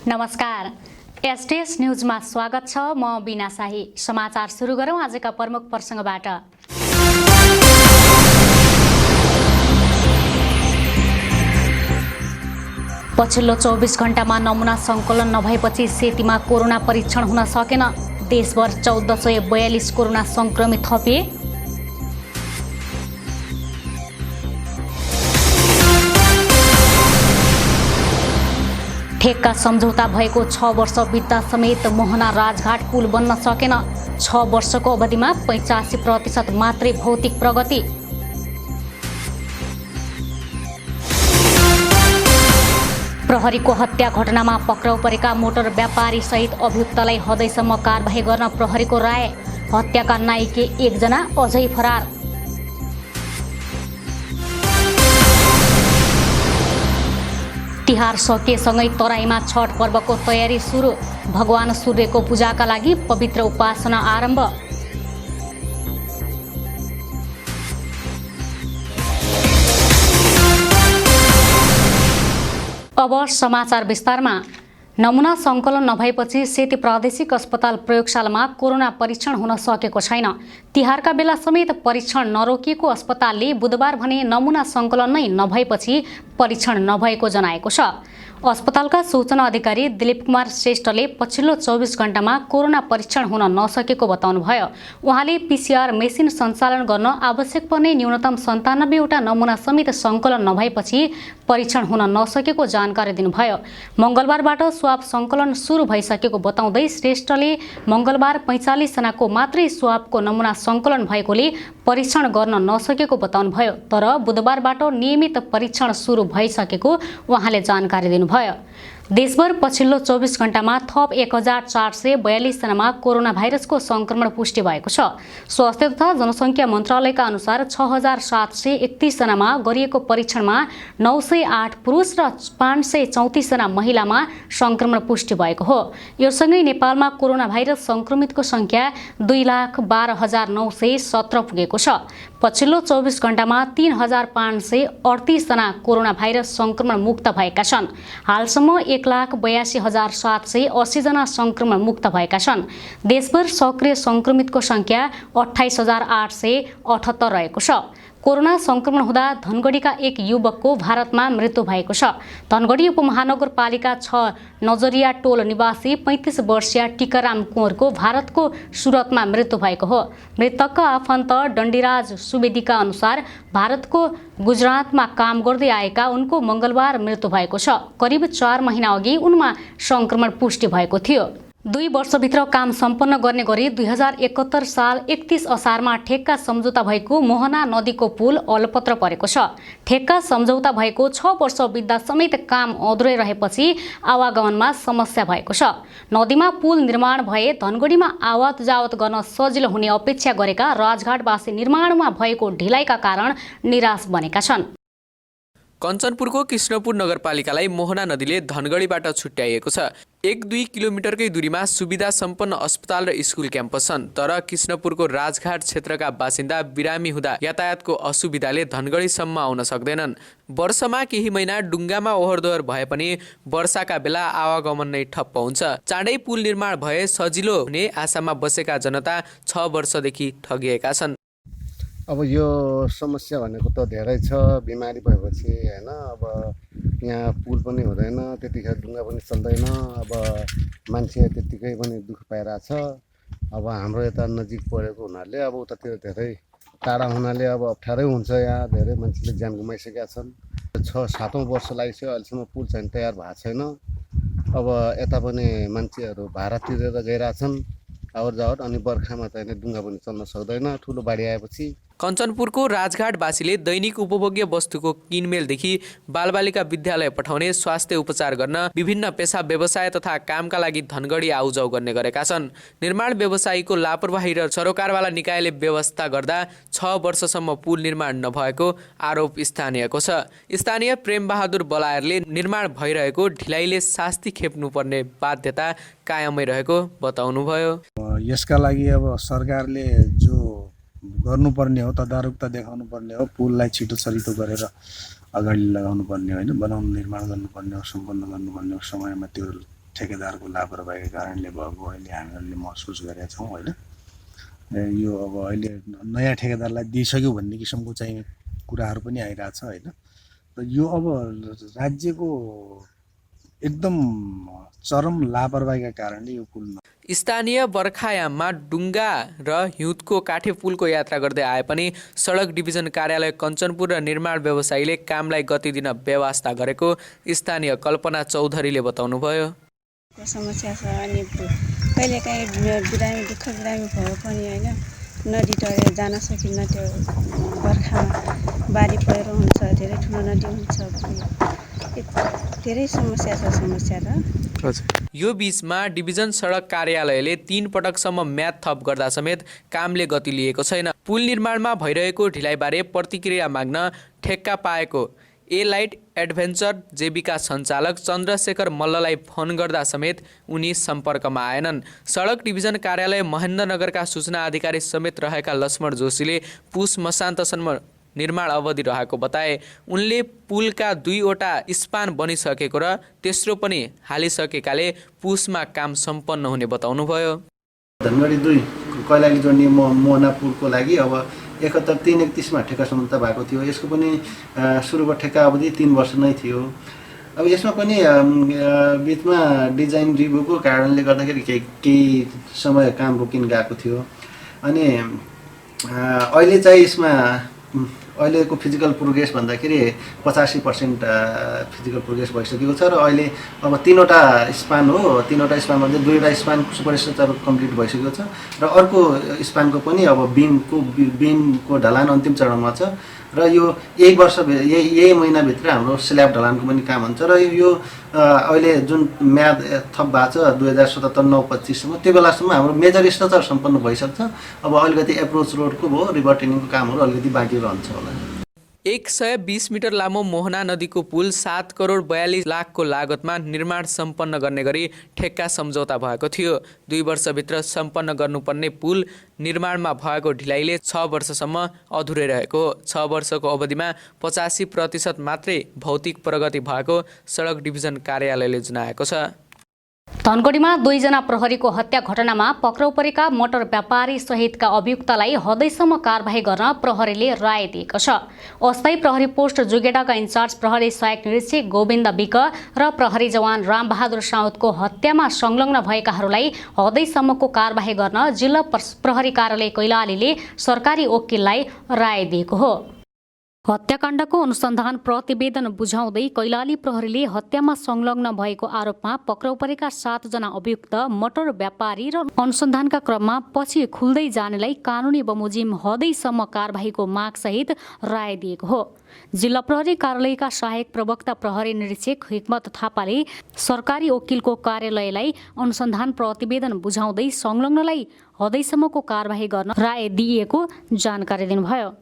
नमस्कार, एसटीएस न्यूजमा स्वागत छ। म बिना शाही। समाचार सुरु गरौँ आजका प्रमुख प्रसंगबाट। पछिल्लो 24 घण्टामा नमुना संकलन नभएपछि सेतीमा कोरोना परीक्षण हुन सकेन। देशभर 1442 कोरोना संक्रमित थपिए। ठेक्का सम्झौता भएको 6 वर्ष बित्दा समेत मोहना राजघाट पुल बन्न सकेन। 6 वर्षको अवधिमा 85% मात्रै भौतिक प्रगति। प्रहरीको हत्या घटनामा पक्राउ परेका मोटर व्यापारी सहित अभियुक्तलाई हदैसम्म कारबाही गर्न प्रहरीको राय। हत्याका नायिके एकजना अझै फरार। तिहार सकिएसँगै तराईमा छठ पर्वको तयारी सुरु। भगवान सूर्यको पूजाका लागि पवित्र उपासना आरम्भ। अब समाचार विस्तारमा। नमुना संकलन नभएपछि सेती प्रादेशिक अस्पताल प्रयोगशालामा कोरोना परीक्षण हुन सकेको छैन। तिहारका बेला समेत परीक्षण नरोकिएको अस्पतालले बुधबार भने नमुना संकलन नै नभएपछि परीक्षण नभएको जनाएको छ। अस्पतालका सूचना अधिकारी दिलीप कुमार श्रेष्ठले पछिल्लो 24 घण्टामा कोरोना परीक्षण हुन नसकेको बताउनुभयो। उहाँले पीसीआर मेसिन सञ्चालन गर्न आवश्यक पर्ने न्यूनतम 97 वटा नमुना समेत संकलन नभएपछि परीक्षण हुन नसकेको जानकारी दिनुभयो। मंगलबारबाट स्वाब संकलन सुरु भइसकेको बताउँदै श्रेष्ठले मंगलबार 45 जनाको मात्रै स्वाबको नमुना संकलन भएकोले परीक्षण गर्न नसकेको बताउनुभयो। तर बुधबारबाट नियमित परीक्षण सुरु भइसकेको उहाँले जानकारी दिनुभयो। देशभर पछिल्लो 24 घण्टामा थप 1442 जनामा कोरोना भाइरसको संक्रमण पुष्टि भएको छ। स्वास्थ्य तथा जनसङ्ख्या मन्त्रालयका अनुसार 6731 जनामा गरिएको परीक्षणमा 908 पुरुष र 534 जना महिलामा संक्रमण पुष्टि भएको हो। यो सँगै नेपालमा कोरोना भाइरस संक्रमितको संख्या 2,12,917 पुगेको छ। पछिल्लो 24 घण्टामा 3,538 जना कोरोना भाइरस संक्रमण मुक्त भएका छन्। हालसम्म 1,82,780 जना संक्रमण मुक्त भएका छन्। देशभर सक्रिय संक्रमितको संख्या 28,878 रहेको छ। कोरोना संक्रमण हुँदा धनगढीका एक युवकको भारतमा मृत्यु भएको छ। धनगढी उपमहानगरपालिका 6 नजरिया टोल निवासी 35 वर्षीय टिकाराम कुँवरको भारतको सुरतमा मृत्यु भएको हो। मृतकका आफन्त डण्डीराज सुवेदीका अनुसार भारतको गुजरातमा काम गर्दै आएका उनको मंगलबार मृत्यु भएको छ। करिब 4 महिना अघि उनमा संक्रमण पुष्टि भएको थियो। 2 वर्षभित्र काम सम्पन्न गर्ने गरी 2071 साल 31 असारमा ठेक्का सम्झौता भएको मोहना नदीको पुल अलपत्र परेको छ। ठेक्का सम्झौता भएको 6 वर्ष बित्दा समेत काम अधुरै रहेपछि आवागमनमा समस्या भएको छ। नदीमा पुल निर्माण भए धनगढीमा आवत जावत गर्न सजिलो हुने अपेक्षा गरेका राजघाटवासी निर्माणमा भएको ढिलाइका कारण निराश बनेका छन्। कञ्चनपुरको कृष्णपुर नगरपालिकालाई मोहना नदीले धनगढीबाट छुट्याइएको छ। 1-2 किलोमिटरकै दूरीमा सुविधा सम्पन्न अस्पताल र स्कुल क्याम्पस छन्। तर कृष्णपुरको राजघाट क्षेत्रका बासिन्दा बिरामी हुँदा यातायातको असुविधाले धनगढीसम्म आउन सक्दैनन्। वर्षमा केही महिना डुङ्गामा ओहोरदोहोर भए पनि वर्षाका बेला आवागमन नै ठप्प हुन्छ। चाँडै पुल निर्माण भए सजिलो हुने आशामा बसेका जनता 6 वर्षदेखि ठगिएका छन्। अब यो समस्या भनेको त धेरै छ। बिमारी भएपछि हैन, अब यहाँ पुल पनि हुँदैन, त्यतिखेर ढुङ्गा पनि चल्दैन। अब मान्छे त्यतिकै पनि दुःख पाइरहेछ। अब हाम्रो यता नजिक परेको हुनाले अब उतातिर धेरै टाढा हुनाले अब अप्ठ्यारै हुन्छ। यहाँ धेरै मान्छेले ज्यान गुमाइसकेका छन्। 6-7 वर्ष लागिसक्यो, अहिलेसम्म पुल चाहिँ तयार भएको छैन। अब यता पनि मान्छेहरू भाडा तिरेर गइरहेछन् आवत जावत, अनि बर्खामा त होइन ढुङ्गा पनि चल्न सक्दैन ठुलो बाढी आएपछि। कञ्चनपुरको राजघाटवासीले दैनिक उपभोग्य वस्तुको किनमेलदेखि बालबालिका विद्यालय पठाउने, स्वास्थ्य उपचार गर्न, विभिन्न पेसा व्यवसाय तथा कामका लागि धनगढी आउजाउ गर्ने गरेका छन्। निर्माण व्यवसायीको लापरवाही र सरोकारवाला निकायले व्यवस्था गर्दा 6 वर्षसम्म पुल निर्माण नभएको आरोप स्थानीयको छ। स्थानीय प्रेमबहादुर बलायरले निर्माण भइरहेको ढिलाइले शास्ति खेप्नुपर्ने बाध्यता कायमै रहेको बताउनुभयो। यसका लागि अब सरकारले जो गर्नुपर्ने हो, तदारुकता देखाउनु पर्ने हो। पुललाई छिटो छरितो गरेर अगाडि लगाउनु पर्ने हो, हैन, बनाउनु निर्माण गर्नुपर्ने हो, सम्पन्न गर्नुपर्ने हो, समयमा त्यो ठेकेदारको लापरवाहीको कारणले भएको अहिले हामीहरूले महसुस गरेका छौँ होइन। यो अब अहिले नयाँ ठेकेदारलाई दिइसक्यो भन्ने किसिमको चाहिँ कुराहरू पनि आइरहेछ होइन। र यो अब राज्यको एकदम चरम लापरवाहीका कारणले यो पुल स्थानीय बर्खायाममा डुङ्गा र हिउँदको काठे पुलको यात्रा गर्दै आए पनि सडक डिभिजन कार्यालय कञ्चनपुर र निर्माण व्यवसायीले कामलाई गति दिन व्यवस्था गरेको स्थानीय कल्पना चौधरीले बताउनुभयो। समस्या छ अनि कहिलेकाहीँ बिरामी दुःख बिरामी भयो पनि होइन नदी तरेर जान सकिन्न। त्यो बर्खामा बाढी पहिरो हुन्छ, धेरै ठुलो नदी हुन्छ, धेरै समस्या छ। यो बीचमा डिभिजन सडक कार्यालयले 3 पटकसम्म म्याद थप गर्दा समेत कामले गति लिएको छैन। पुल निर्माणमा भइरहेको ढिलाइबारे प्रतिक्रिया माग्न ठेक्का पाएको एलाइट एडभेन्चर जेबीका सञ्चालक चन्द्रशेखर मल्ललाई फोन गर्दा समेत उनी सम्पर्कमा आएनन्। सडक डिभिजन कार्यालय महेन्द्रनगरका सूचना अधिकारी समेत रहेका लक्ष्मण जोशीले पुस मसान्तसम्म निर्माण अवधि रहेको बताए। उनले पुलका 2वटा स्पान बनिसकेको र तेस्रो पनि हालिसकेकाले पुसमा काम सम्पन्न हुने बताउनुभयो। धनगढी 2 कैलाली जोड्ने मोहना पुलको लागि अब 71-31 ठेक्का सम्झौता भएको थियो। यसको पनि सुरुको ठेक्का अवधि 3 वर्ष नै थियो। अब यसमा पनि बिचमा डिजाइन रिभ्यूको कारणले गर्दाखेरि केही समय काम रोकिन गएको थियो। अनि अहिले चाहिँ यसमा अहिलेको फिजिकल प्रोग्रेस भन्दाखेरि 85% फिजिकल प्रोग्रेस भइसकेको छ र अहिले अब 3वटा स्पान हो। 3वटा स्पानमध्ये 2वटा स्पान सुपरस्ट्रक्चर कम्प्लिट भइसकेको छ र अर्को स्पानको पनि अब बिमको ढलान अन्तिम चरणमा छ र यो 1 वर्ष यही महिनाभित्र हाम्रो स्ल्याब ढलानको पनि काम हुन्छ र यो अहिले जुन म्याद थप भएको छ 2077-9-25सम्म त्यो बेलासम्म हाम्रो मेजर स्ट्रक्चर सम्पन्न भइसक्छ। अब अलिकति एप्रोच रोडको भयो रिभर्टेनिङको कामहरू अलिकति बाँकी रहन्छ होला। 120 मिटर लामो मोहना नदीको पुल 7 करोड 42 लाखको लागतमा निर्माण सम्पन्न गर्ने गरी ठेक्का सम्झौता भएको थियो। 2 वर्षभित्र सम्पन्न गर्नुपर्ने पुल निर्माणमा भएको ढिलाइले 6 वर्षसम्म अधुरै रहेको हो। 6 वर्षको अवधिमा 85% मात्रै भौतिक प्रगति भएको सडक डिभिजन कार्यालयले जनाएको छ। धनगढीमा 2 जना प्रहरीको हत्या घटनामा पक्राउ परेका मोटर व्यापारी सहितका अभियुक्तलाई हदैसम्म कारबाही गर्न प्रहरीले राय दिएको छ। अस्थायी प्रहरी पोस्ट जुगेडाका इन्चार्ज प्रहरी सहायक निरीक्षक गोविन्द विक र प्रहरी जवान रामबहादुर साउदको हत्यामा संलग्न भएकाहरूलाई हदैसम्मको कारबाही गर्न जिल्ला प्रहरी कार्यालय कैलालीले सरकारी वकिललाई राय दिएको हो। हत्याकाण्डको अनुसन्धान प्रतिवेदन बुझाउँदै कैलाली प्रहरीले हत्यामा संलग्न भएको आरोपमा पक्राउ परेका 7 जना अभियुक्त मोटर व्यापारी र अनुसन्धानका क्रममा पछि खुल्दै जानेलाई कानुनी बमोजिम हदैसम्म कारबाहीको मागसहित राय दिएको हो। जिल्ला प्रहरी कार्यालयका सहायक प्रवक्ता प्रहरी निरीक्षक हिक्मत थापाले सरकारी वकिलको कार्यालयलाई अनुसन्धान प्रतिवेदन बुझाउँदै संलग्नलाई हदैसम्मको कारबाही गर्न राय दिएको जानकारी दिनुभयो।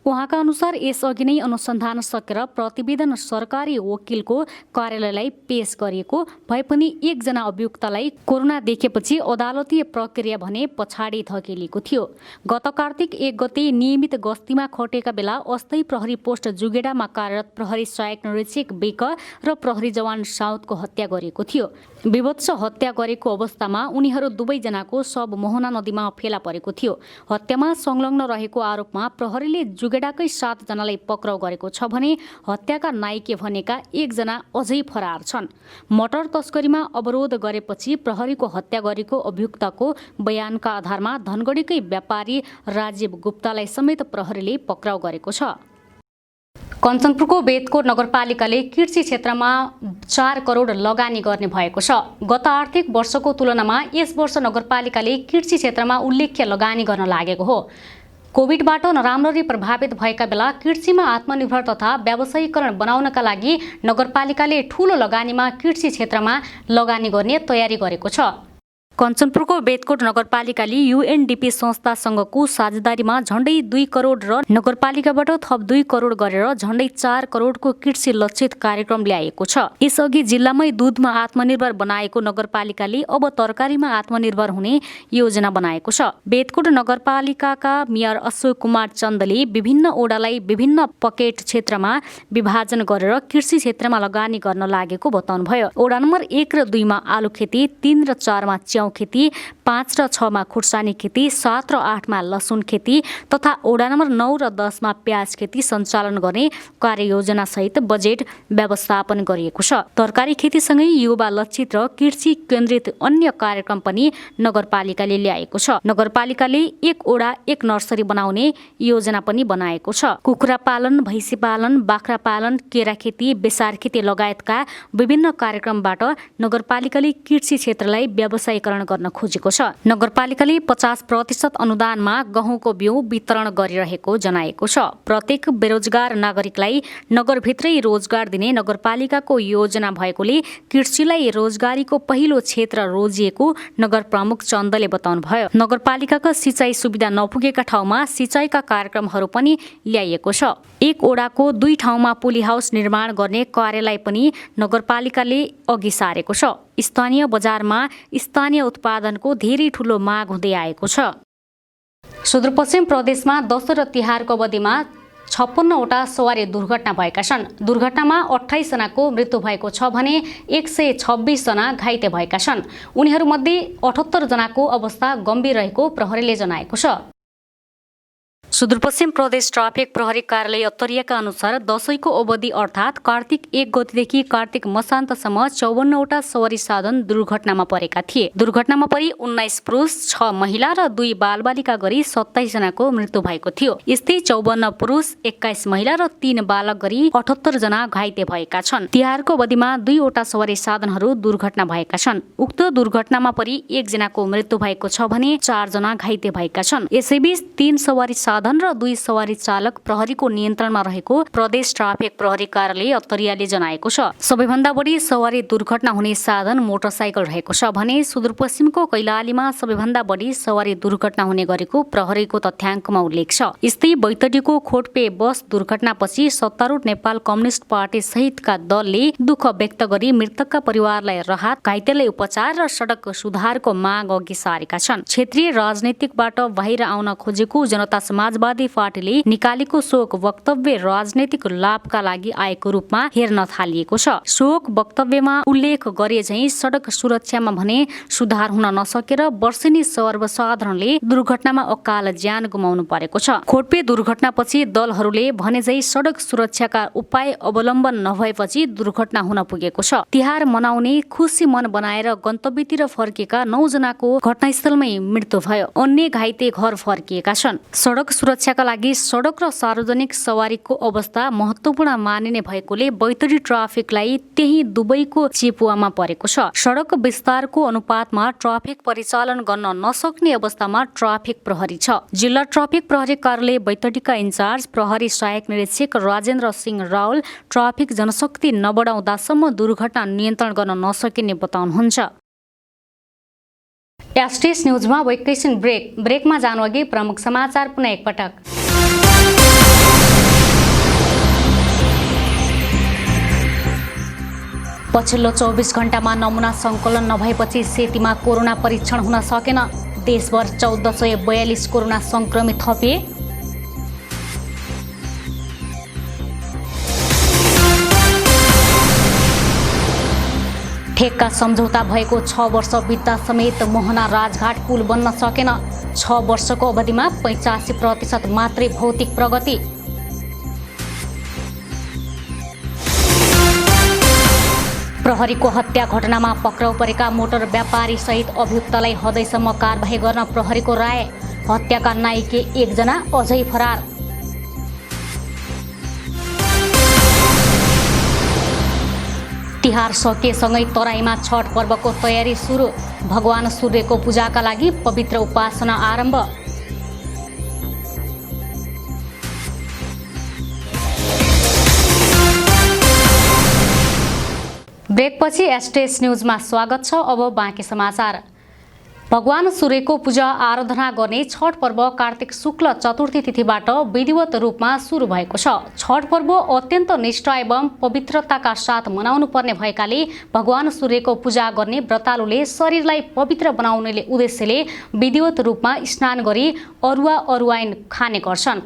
उहाँका अनुसार यसअघि नै अनुसन्धान सकेर प्रतिवेदन सरकारी वकिलको कार्यालयलाई पेश गरिएको भए पनि 1 जना अभियुक्तलाई कोरोना देखेपछि अदालतीय प्रक्रिया भने पछाडि धकेलिएको थियो। गत कार्तिक 1 गते नियमित गस्तीमा खटेका बेला अस्थायी प्रहरी पोस्ट जुगेडामा कार्यरत प्रहरी सहायक निरीक्षक विक र प्रहरी जवान साउदको हत्या गरिएको थियो। विभत्स हत्या गरेको अवस्थामा उनीहरू 2 जनाको शव मोहना नदीमा फेला परेको थियो। हत्यामा संलग्न रहेको आरोपमा प्रहरीले जुगेडाकै 7 जनालाई पक्राउ गरेको छ भने हत्याका नाइके भनेका 1 जना अझै फरार छन्। मोटर तस्करीमा अवरोध गरेपछि प्रहरीको हत्या गरेको अभियुक्तको बयानका आधारमा धनगढीकै व्यापारी राजीव गुप्तालाई समेत प्रहरीले पक्राउ गरेको छ। कञ्चनपुरको बेतकोट नगरपालिकाले कृषि क्षेत्रमा 4 करोड लगानी गर्ने भएको छ। गत आर्थिक वर्षको तुलनामा यस वर्ष नगरपालिकाले कृषि क्षेत्रमा उल्लेख्य लगानी गर्न लागेको हो। कोभिडबाट नराम्ररी प्रभावित भएका बेला कृषिमा आत्मनिर्भर तथा व्यावसायीकरण बनाउनका लागि नगरपालिकाले ठूलो लगानीमा कृषि क्षेत्रमा लगानी गर्ने तयारी गरेको छ। कञ्चनपुरको बेतकोट नगरपालिकाले UNDP संस्थासँगको साझेदारीमा झण्डै 2 करोड र नगरपालिकाबाट थप 2 करोड गरेर झण्डै 4 करोडको कृषि लक्षित कार्यक्रम ल्याएको छ। यसअघि जिल्लामै दूधमा आत्मनिर्भर बनाएको नगरपालिकाले अब तरकारीमा आत्मनिर्भर हुने योजना बनाएको छ। बेतकोट नगरपालिकाका मेयर अशोक कुमार चन्दले विभिन्न ओडालाई विभिन्न पकेट क्षेत्रमा विभाजन गरेर कृषि क्षेत्रमा लगानी गर्न लागेको बताउनुभयो। ओडा नम्बर 1 र 2 मा आलु खेती, 3 र 4 मा च्याउ खेती, 5 र 6 मा खुर्सानी खेती, 7 र 8 मा लसुन खेती तथा ओडा नम्बर 9 र 10 मा प्याज खेती सञ्चालन गर्ने कार्ययोजना सहित बजेट व्यवस्थापन गरिएको छ। तरकारी खेतीसँगै युवा लक्षित र कृषि केन्द्रित अन्य कार्यक्रम पनि नगरपालिकाले ल्याएको छ। नगरपालिकाले 1 ओडा 1 नर्सरी बनाउने योजना पनि बनाएको छ। कुखुरा पालन, भैँसी पालन, बाख्रा पालन, केरा खेती, बेसार खेती लगायतका विभिन्न कार्यक्रमबाट नगरपालिकाले कृषि क्षेत्रलाई व्यावसायीकरण गर्न खोजेको छ। नगरपालिकाले 50% अनुदानमा गहुँको बिउ वितरण गरिरहेको जनाएको छ। प्रत्येक बेरोजगार नागरिकलाई नगरभित्रै रोजगार दिने नगरपालिकाको योजना भएकोले कृषिलाई रोजगारीको पहिलो क्षेत्र रोजिएको नगर प्रमुख चन्दले बताउनुभयो। नगरपालिकाका सिँचाइ सुविधा नपुगेका ठाउँमा सिँचाइका कार्यक्रमहरू पनि ल्याइएको छ। 1 ओडाको 2 ठाउँमा पोली हाउस निर्माण गर्ने कार्यलाई पनि नगरपालिकाले अघि सारेको छ। स्थानीय बजारमा स्थानीय उत्पादनको धेरै ठूलो माग हुँदै आएको छ। सुदूरपश्चिम प्रदेशमा दशैं र तिहारको अवधिमा 56वटा सवारी दुर्घटना भएका छन्। दुर्घटनामा 28 जनाको मृत्यु भएको छ भने 126 जना घाइते भएका छन्। उनीहरूमध्ये 78 जनाको अवस्था गम्भीर रहेको प्रहरीले जनाएको छ। सुदूरपश्चिम प्रदेश ट्राफिक प्रहरी कार्यालय अत्तरियाका अनुसार दशैंको अवधि अर्थात् कार्तिक 1 गतेदेखि कार्तिक मसान्तसम्म 54वटा सवारी साधन दुर्घटनामा परेका थिए। दुर्घटनामा परि 19 पुरुष, 6 महिला र 2 बालबालिका गरी 27 जनाको मृत्यु भएको थियो। यस्तै 54 पुरुष, 21 महिला र 3 बालक गरी 78 जना घाइते भएका छन्। तिहारको अवधिमा 2वटा सवारी साधनहरू दुर्घटना भएका छन्। उक्त दुर्घटनामा परि 1 जनाको मृत्यु भएको छ भने 4 जना घाइते भएका छन्। यसैबीच 3 सवारी साधन र 2 सवारी चालक प्रहरीको नियन्त्रणमा रहेको प्रदेश ट्राफिक प्रहरी कार्यालय अत्तरियाले जनाएको छ। सबैभन्दा बढी सवारी दुर्घटना हुने साधन मोटरसाइकल रहेको छ भने सुदूरपश्चिमको कैलालीमा सबैभन्दा बढी सवारी दुर्घटना हुने गरेको प्रहरीको तथ्याङ्कमा उल्लेख छ। यस्तै बैतडीको खोटपे बस दुर्घटनापछि सत्तारूढ नेपाल कम्युनिस्ट पार्टी सहितका दलले दुःख व्यक्त गरी मृतकका परिवारलाई राहत, घाइतेलाई उपचार र सडक सुधारको माग अघि सारेका छन्। क्षेत्रीय राजनीतिकबाट बाहिर आउन खोजेको जनता समाजवादी पार्टीले निकालेको शोक वक्तव्य राजनैतिक लाभका लागि आएको रूपमा हेर्न थालिएको छ। शोक वक्तव्यमा उल्लेख गरे झैं सडक सुरक्षामा भने सुधार हुन नसकेर वर्षेनी सर्वसाधारणले दुर्घटनामा अकाल ज्यान गुमाउनु परेको छ। खोटपे दुर्घटनापछि दलहरूले भने झैं सडक सुरक्षाका उपाय अवलम्बन नभएपछि दुर्घटना हुन पुगेको छ। तिहार मनाउने खुसी मन बनाएर गन्तव्यतिर फर्केका 9 जनाको घटनास्थलमै मृत्यु भयो। अन्य घाइते घर फर्किएका छन्। सडक सुरक्षाका लागि सडक र सार्वजनिक सवारीको अवस्था महत्त्वपूर्ण मानिने भएकोले बैतडी ट्राफिकलाई त्यही दुबईको चेपुवामा परेको छ। सडक विस्तारको अनुपातमा ट्राफिक परिचालन गर्न नसक्ने अवस्थामा ट्राफिक प्रहरी छ। जिल्ला ट्राफिक प्रहरी कार्यालय बैतडीका इन्चार्ज प्रहरी सहायक निरीक्षक राजेन्द्र सिंह रावल ट्राफिक जनशक्ति नबढाउँदासम्म दुर्घटना नियन्त्रण गर्न नसकिने बताउनुहुन्छ। एसटीएस न्यूजमा एकैछिन ब्रेकमा जानुअघि प्रमुख समाचार पुनः एकपटक। पछिल्लो 24 घण्टामा नमुना सङ्कलन नभएपछि सेतीमा कोरोना परीक्षण हुन सकेन। देशभर 1442 कोरोना सङ्क्रमित थपिए। ठेक्का सम्झौता भएको 6 वर्ष बित्दा समेत मोहना राजघाट पुल बन्न सकेन। 6 वर्षको अवधिमा 85% मात्रै भौतिक प्रगति। प्रहरीको हत्या घटनामा पक्राउ परेका मोटर व्यापारी सहित अभियुक्तलाई हदैसम्म कारबाही गर्न प्रहरीको राय। हत्याका नायिके 1 जना अझै फरार। तिहार सकिएसँगै तराईमा छठ पर्वको तयारी सुरु। भगवान सूर्यको पूजाका लागि पवित्र उपासना आरम्भ। ब्रेकपछि एसटीएस न्यूजमा स्वागत छ। अब बाँकी समाचार। भगवान सूर्यको पूजा आराधना गर्ने छठ पर्व कार्तिक शुक्ल चतुर्थी तिथिबाट विधिवत रूपमा सुरु भएको छ। छठ पर्व अत्यन्त निष्ठा एवं पवित्रताका साथ मनाउनु पर्ने भएकाले भगवान सूर्यको पूजा गर्ने व्रतालुले शरीरलाई पवित्र बनाउने उद्देश्यले विधिवत रूपमा स्नान गरी अरुवा अरुवाइन खाने गर्छन्।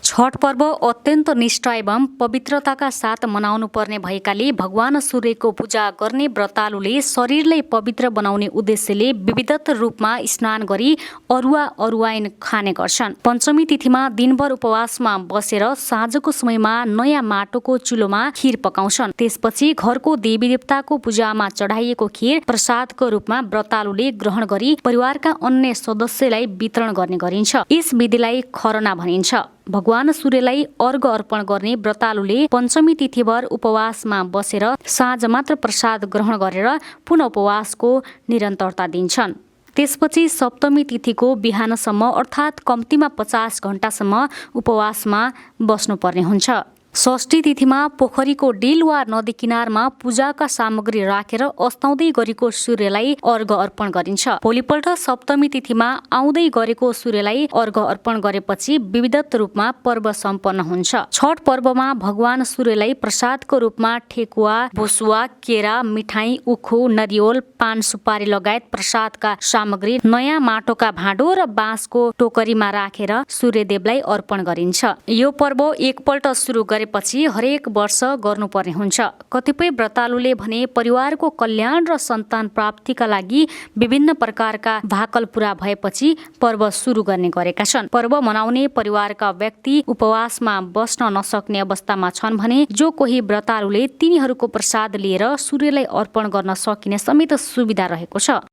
छठ पर्व अत्यन्त निष्ठा एवं पवित्रताका साथ मनाउनु पर्ने भएकाले भगवान सूर्यको पूजा गर्ने व्रतालुले शरीरलाई पवित्र बनाउने उद्देश्यले विविधत रूपमा स्नान गरी अरुवा अरुवाइन खाने गर्छन्। पञ्चमी तिथिमा दिनभर उपवासमा बसेर साँझको समयमा नयाँ माटोको चुलोमा खीर पकाउँछन्। त्यसपछि घरको देवी देवताको पूजामा चढाइएको खीर प्रसादको रूपमा व्रतालुले ग्रहण गरी परिवारका अन्य सदस्यलाई वितरण गर्ने गरिन्छ। यस विधिलाई खरना भनिन्छ। भगवान सूर्यलाई अर्घ अर्पण गर्ने व्रतालुले पञ्चमी तिथिभर उपवासमा बसेर साँझ मात्र प्रसाद ग्रहण गरेर पुनः उपवासको निरन्तरता दिन्छन्। त्यसपछि सप्तमी तिथिको बिहानसम्म अर्थात् कम्तीमा 50 घण्टासम्म उपवासमा बस्नुपर्ने हुन्छ। षष्ठी तिथिमा पोखरीको डिल वा नदी किनारमा पूजाका सामग्री राखेर अस्ताउँदै गरेको सूर्यलाई अर्घ अर्पण गरिन्छ। भोलिपल्ट सप्तमी तिथिमा आउँदै गरेको सूर्यलाई अर्घ अर्पण गरेपछि विविधत रूपमा पर्व सम्पन्न हुन्छ। छठ पर्वमा भगवान सूर्यलाई प्रसादको रूपमा ठेकुवा, भुसुवा, केरा, मिठाई, उखु, नरिवल, पान सुपारी लगायत प्रसादका सामग्री नयाँ माटोका भाँडो र बाँसको टोकरीमा राखेर सूर्यदेवलाई अर्पण गरिन्छ। यो पर्व एकपल्ट सुरु पछि हरेक वर्ष गर्नुपर्ने हुन्छ। कतिपय व्रतालुले भने परिवारको कल्याण र सन्तान प्राप्तिका लागि विभिन्न प्रकारका भाकल पूरा भएपछि पर्व सुरु गर्ने गरेका छन्। पर्व मनाउने परिवारका व्यक्ति उपवासमा बस्न नसक्ने अवस्थामा छन् भने जो कोही व्रतालुले तिनीहरूको प्रसाद लिएर सूर्यलाई अर्पण गर्न सकिने समेत सुविधा रहेको छ।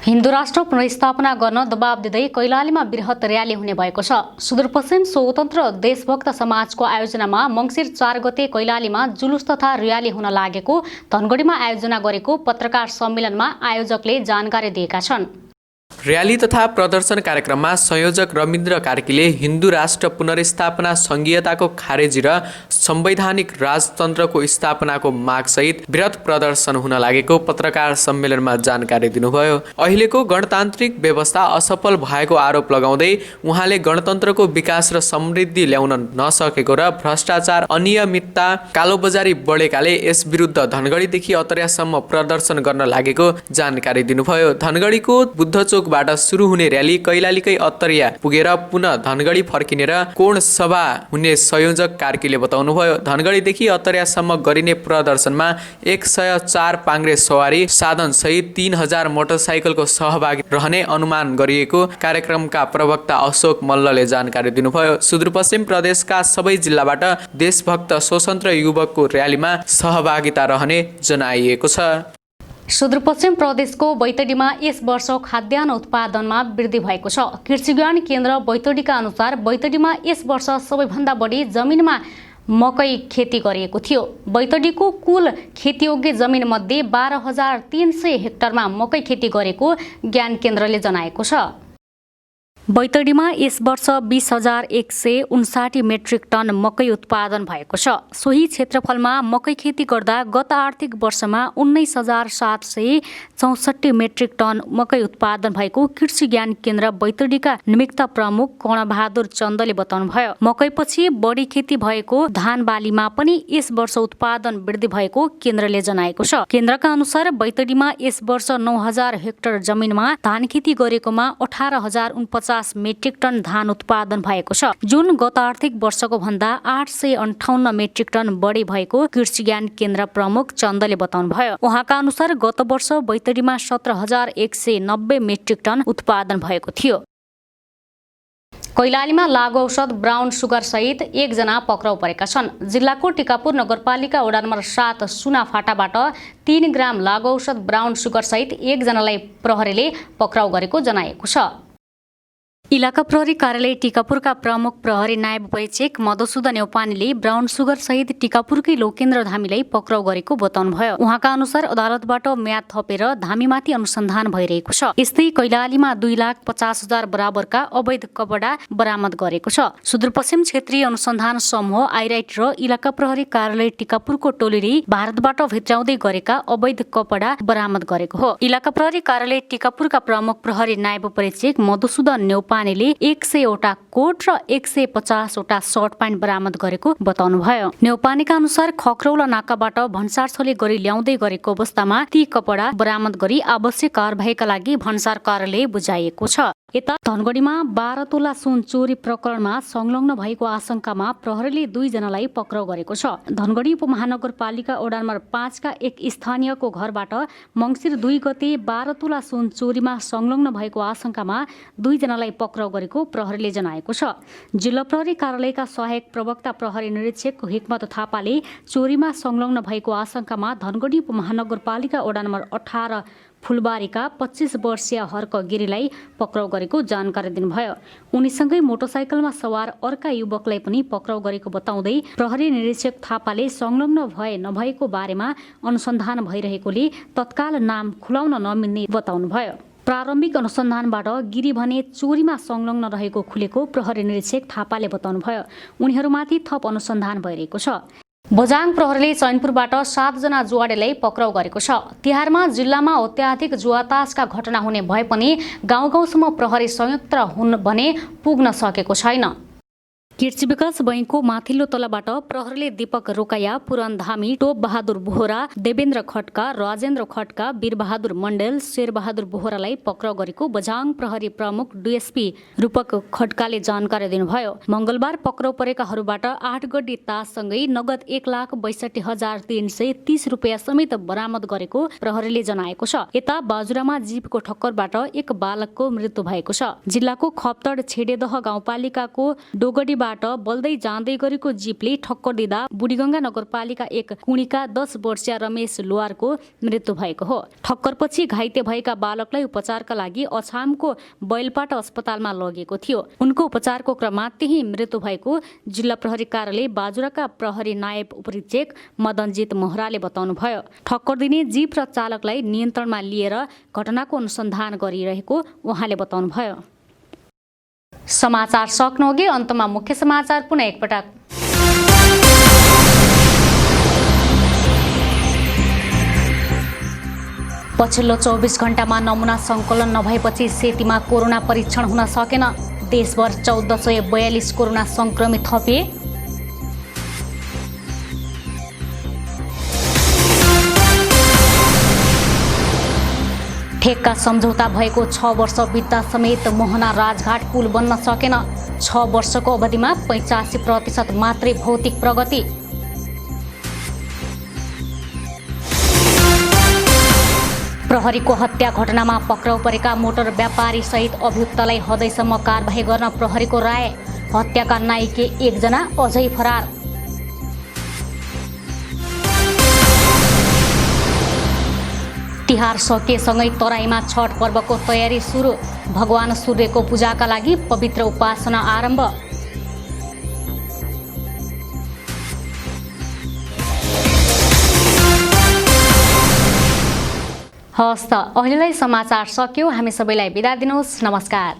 हिन्दू राष्ट्र पुनर्स्थापना गर्न दबाब दिँदै कैलालीमा बृहत र्याली हुने भएको छ। सुदूरपश्चिम स्वतन्त्र देशभक्त समाजको आयोजनामा मङ्सिर 4 गते कैलालीमा जुलुस तथा र्याली हुन लागेको धनगढीमा आयोजना गरेको पत्रकार सम्मेलनमा आयोजकले जानकारी दिएका छन्। र्याली तथा प्रदर्शन कार्यक्रममा संयोजक रविन्द्र कार्कीले हिन्दू राष्ट्र पुनर्स्थापना संघीयताको खारेजी र संवैधानिक राजतन्त्रको स्थापनाको मागसहित बृहत प्रदर्शन हुन लागेको पत्रकार सम्मेलनमा जानकारी दिनुभयो। अहिलेको गणतान्त्रिक व्यवस्था असफल भएको आरोप लगाउँदै उहाँले गणतन्त्रको विकास र समृद्धि ल्याउन नसकेको र भ्रष्टाचार, अनियमितता, कालोबजारी बढेकाले यस विरुद्ध धनगढीदेखि अतरियासम्म प्रदर्शन गर्न लागेको जानकारी दिनुभयो। धनगढीको बुद्धचोकबाट सुरु हुने र्याली कैलालीकै अतरिया पुगेर पुनः धनगढी फर्किने र कोण सभा हुने संयोजक कार्कीले बताउनुभयो। धनगढीदेखि अतरियासम्म गरिने प्रदर्शनमा 104 पाङ्ग्रे सवारी साधन सहित 3000 मोटरसाइकलको सहभागी रहने अनुमान गरिएको कार्यक्रमका प्रवक्ता अशोक मल्लले जानकारी दिनुभयो। सुदूरपश्चिम प्रदेशका सबै जिल्लाबाट देशभक्त स्वतन्त्र युवकको र्यालीमा सहभागिता रहने जनाइएको छ। सुदूरपश्चिम प्रदेशको बैतडीमा यस वर्ष खाद्यान्न उत्पादनमा वृद्धि भएको छ। कृषि विज्ञान केन्द्र बैतडीका अनुसार बैतडीमा यस वर्ष सबैभन्दा बढी जमिनमा मकै खेती गरिएको थियो। बैतडीको कुल खेतीयोग्य जमिनमध्ये 12,300 हेक्टरमा मकै खेती गरेको ज्ञान केन्द्रले जनाएको छ। बैतडीमा यस वर्ष 20,159 मेट्रिक टन मकै उत्पादन भएको छ। सोही क्षेत्रफलमा मकै खेती गर्दा गत आर्थिक वर्षमा 19,764 मेट्रिक टन मकै उत्पादन भएको कृषि ज्ञान केन्द्र बैतडीका निमित्त प्रमुख कर्णबहादुर चन्दले बताउनुभयो। मकैपछि बढी खेती भएको धान बालीमा पनि यस वर्ष उत्पादन वृद्धि भएको केन्द्रले जनाएको छ। केन्द्रका अनुसार बैतडीमा यस वर्ष 9,000 हेक्टर जमिनमा धान खेती गरेकोमा 18,049 मेट्रिक टन धान उत्पादन भएको छ, जुन गत आर्थिक वर्षको भन्दा 858 मेट्रिक टन बढी भएको कृषि ज्ञान केन्द्र प्रमुख चन्दले बताउनुभयो। उहाँका अनुसार गत वर्ष बैतडीमा 17,190 मेट्रिक टन उत्पादन भएको थियो। कैलालीमा लागु औषध ब्राउन सुगर सहित 1 जना पक्राउ परेका छन्। जिल्लाको टिकापुर नगरपालिका वडा नम्बर 7 सुनाफाटाबाट 3 ग्राम लागु औषध ब्राउन सुगर सहित 1 जनालाई प्रहरीले पक्राउ गरेको जनाएको छ। इलाका प्रहरी कार्यालय टिकापुरका प्रमुख प्रहरी नायब परीक्षक मधुसूदन नेउपानेले ब्राउन सुगर सहित टिकापुरकै लोकेन्द्र धामीलाई पक्राउ गरेको बताउनुभयो। उहाँका अनुसार अदालतबाट म्याद थपेर धामीमाथि अनुसन्धान भइरहेको छ। यस्तै कैलालीमा 2,50,000 बराबरका अवैध कपडा बरामद गरेको छ। सुदूरपश्चिम क्षेत्रीय अनुसन्धान समूह आइराइट र इलाका प्रहरी कार्यालय टिकापुरको टोलीले भारतबाट भित्राउँदै गरेका अवैध कपडा बरामद गरेको हो। इलाका प्रहरी कार्यालय टिकापुरका प्रमुख प्रहरी नायब परीक्षक मधुसूदन नेउपानेले 100 वटा कोट र 150 वटा सर्ट प्यान्ट बरामद गरेको बताउनुभयो। नेउपानेका अनुसार खक्रौला नाकाबाट भन्सारछले गरी ल्याउँदै गरेको अवस्थामा ती कपडा बरामद गरी आवश्यक कारबाहीका लागि भन्सार कार्यालय बुझाइएको छ। यता धनगढीमा 12 तोला सुन चोरी प्रकरणमा संलग्न भएको आशंकामा प्रहरीले 2 जनालाई पक्राउ गरेको छ। धनगढी उपमहानगरपालिका वडा नम्बर 5 का एक स्थानीयको घरबाट मङ्सिर 2 गते 12 तोला सुन चोरीमा संलग्न भएको आशंकामा 2 जनालाई पक्राउ गरेको प्रहरीले जनाएको छ। जिल्ला प्रहरी कार्यालयका सहायक प्रवक्ता प्रहरी निरीक्षक हिक्मत थापाले चोरीमा संलग्न भएको आशंकामा धनगढी उपमहानगरपालिका वडा नम्बर 18 फुलबारीका 25 वर्षीय हर्क गिरीलाई पक्राउ गरेको जानकारी दिनुभयो। उनीसँगै मोटरसाइकलमा सवार अर्का युवकलाई पनि पक्राउ गरेको बताउँदै प्रहरी निरीक्षक थापाले संलग्न भए नभएको बारेमा अनुसन्धान भइरहेकोले तत्काल नाम खुलाउन नमिल्ने बताउनुभयो। प्रारम्भिक अनुसन्धानबाट गिरी भने चोरीमा संलग्न रहेको खुलेको प्रहरी निरीक्षक थापाले बताउनुभयो। उनीहरूमाथि थप अनुसन्धान भइरहेको छ। बझाङ प्रहरीले चैनपुरबाट 7 जना जुवाडेलाई पक्राउ गरेको छ। तिहारमा जिल्लामा अत्याधिक जुवातासका घटना हुने भए पनि गाउँ-गाउँसम्म प्रहरी संयुक्त हुन भने पुग्न सकेको छैन। कृषि विकास बैंकको माथिल्लो तलाबाट प्रहरीले दीपक रोकाया, पुरन धामी, टोप बहादुर बोहरा, देवेन्द्र खड्का, राजेन्द्र खड्का, वीरबहादुर मण्डल, शेरबहादुर बोहरालाई पक्राउ गरेको बझाङ प्रहरी प्रमुख डीएसपी रूपक खड्काले जानकारी दिनुभयो। मंगलबार पक्राउ परेकाहरूबाट 8 गड्डी ताससँगै नगद 1,62,330 रुपियाँ समेत बरामद गरेको प्रहरीले जनाएको छ। यता बाजुरामा जीपको ठक्करबाट एक बालकको मृत्यु भएको छ। जिल्लाको खप्तड छेडेदह गाउँपालिकाको डोगडी बल्दै जाँदै गरेको जीपले ठक्कर दिँदा बुढीगंगा नगरपालिका एक कुणीका 10 वर्षीय रमेश लोहारको मृत्यु भएको हो। ठक्करपछि घाइते भएका बालकलाई उपचारका लागि अछामको बैलपाटा अस्पतालमा लगेको थियो। उनको उपचारको क्रममा त्यही मृत्यु भएको जिल्ला प्रहरी कार्यालय बाजुराका प्रहरी नायब उपरीक्षक मदनजित मोहराले बताउनुभयो। ठक्कर दिने जीप र चालकलाई नियन्त्रणमा लिएर घटनाको अनुसन्धान गरिरहेको उहाँले बताउनुभयो। समाचार सक्नुअघि अन्तमा मुख्य समाचार पुनः एकपटक। पछिल्लो 24 घण्टामा नमुना सङ्कलन नभएपछि सेतीमा कोरोना परीक्षण हुन सकेन। देशभर 1442 कोरोना संक्रमित थपिए। ठेक्का सम्झौता भएको 6 वर्ष बित्दा समेत मोहना राजघाट पुल बन्न सकेन। 6 वर्षको अवधिमा 85% मात्रै भौतिक प्रगति। प्रहरीको हत्या घटनामा पक्राउ परेका मोटर व्यापारी सहित अभियुक्तलाई हदैसम्म कारबाही गर्न प्रहरीको राय। हत्याका नायिके 1 जना अझै फरार। तिहार सकिएसँगै तराईमा छठ पर्वको तयारी सुरु। भगवान सूर्यको पूजाका लागि पवित्र उपासना आरम्भ। हस्त अहिलेलाई समाचार सक्यो। हामी सबैलाई बिदा दिनुहोस्। नमस्कार।